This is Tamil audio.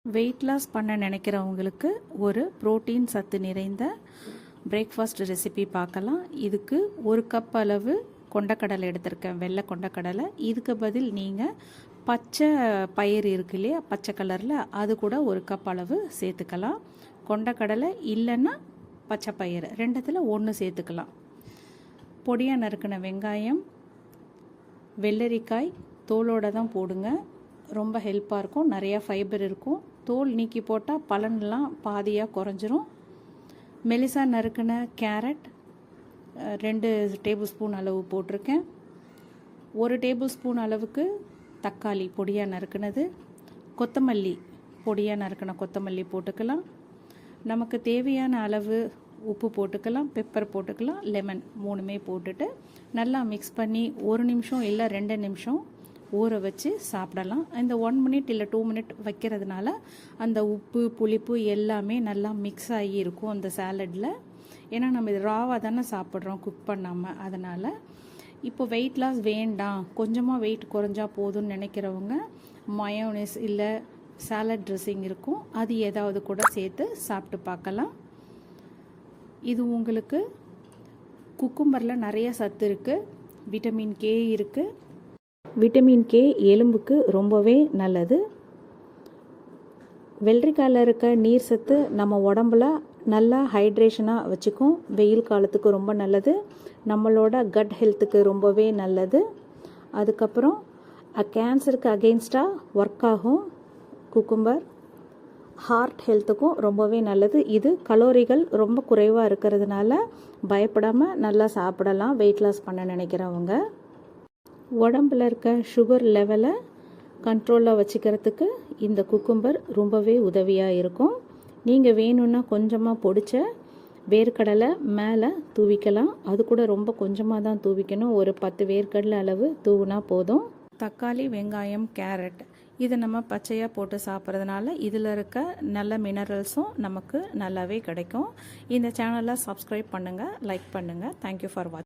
வெயிட் லாஸ் பண்ண நினைக்கிறவங்களுக்கு ஒரு புரோட்டீன் சத்து நிறைந்த பிரேக்ஃபாஸ்ட் ரெசிபி பார்க்கலாம். இதுக்கு ஒரு கப் அளவு கொண்டக்கடலை எடுத்திருக்கேன், வெள்ளை கொண்டக்கடலை. இதுக்கு பதில் நீங்கள் பச்சை பயிர் இருக்கு இல்லையா, பச்சை கலரில், அது கூட ஒரு கப் அளவு சேர்த்துக்கலாம். கொண்டக்கடலை இல்லைன்னா பச்சை பயிர், ரெண்டுத்தில் ஒன்று சேர்த்துக்கலாம். பொடியாக நறுக்கின வெங்காயம், வெள்ளரிக்காய் தோலோடு தான் போடுங்க, ரொம்ப ஹெல்ப்பாக இருக்கும், நிறையா ஃபைபர் இருக்கும். தோல் நீக்கி போட்டால் பலன்லாம் பாதியாக குறைஞ்சிரும். மெலிசா நறுக்கின கேரட் 2 டேபிள் ஸ்பூன் அளவு போட்டிருக்கேன். 1 டேபிள் ஸ்பூன் அளவுக்கு தக்காளி பொடியாக நறுக்கினது, கொத்தமல்லி பொடியாக நறுக்கின கொத்தமல்லி போட்டுக்கலாம். நமக்கு தேவையான அளவு உப்பு போட்டுக்கலாம், பெப்பர் போட்டுக்கலாம், லெமன் 3மே போட்டுட்டு நல்லா மிக்ஸ் பண்ணி 1 நிமிஷம் இல்லை 2 நிமிஷம் ஊற வச்சு சாப்பிடலாம். இந்த 1 மினிட் இல்லை 2 மினிட் வைக்கிறதுனால அந்த உப்பு புளிப்பு எல்லாமே நல்லா மிக்ஸ் ஆகி இருக்கும் அந்த சாலடில். ஏன்னா நம்ம இது ராவாக தானே சாப்பிட்றோம், குக் பண்ணாமல். அதனால் இப்போ வெயிட் லாஸ் வேண்டாம், கொஞ்சமாக வெயிட் குறைஞ்சா போதும்னு நினைக்கிறவங்க மயோனைஸ் இல்லை சாலட் ட்ரெஸ்ஸிங் இருக்கும், அது ஏதாவது கூட சேர்த்து சாப்பிட்டு பார்க்கலாம். இது உங்களுக்கு குக்கும்பரில் நிறைய சத்து இருக்குது, விட்டமின் கே இருக்குது. விட்டமின் கே எலும்புக்கு ரொம்பவே நல்லது. வெள்ளரிக்காயில் இருக்க நீர் சத்து நம்ம உடம்புல நல்லா ஹைட்ரேஷனாக வச்சுக்கும், வெயில் காலத்துக்கு ரொம்ப நல்லது. நம்மளோட கட் ஹெல்த்துக்கு ரொம்பவே நல்லது. அதுக்கப்புறம் கேன்சருக்கு அகெயின்ஸ்டாக ஒர்க் ஆகும் குக்கும்பர். ஹார்ட் ஹெல்த்துக்கும் ரொம்பவே நல்லது. இது கலோரிகள் ரொம்ப குறைவாக இருக்கிறதுனால பயப்படாமல் நல்லா சாப்பிடலாம் வெயிட் லாஸ் பண்ண நினைக்கிறவங்க. உடம்பில் இருக்க சுகர் லெவலை கண்ட்ரோலில் வச்சுக்கிறதுக்கு இந்த குக்கும்பர் ரொம்பவே உதவியாக இருக்கும். நீங்கள் வேணும்னா கொஞ்சமாக பொடிச்ச வேர்க்கடலை மேலே தூவிக்கலாம், அது கூட ரொம்ப கொஞ்சமாக தான் தூவிக்கணும், ஒரு 10 வேர்க்கடலை அளவு தூவினா போதும். தக்காளி, வெங்காயம், கேரட் இதை நம்ம பச்சையாக போட்டு சாப்பிட்றதுனால இதில் இருக்க நல்ல மினரல்ஸும் நமக்கு நல்லாவே கிடைக்கும். இந்த சேனலை சப்ஸ்கிரைப் பண்ணுங்கள், லைக் பண்ணுங்கள். தேங்க்யூ ஃபார் வாட்சிங்.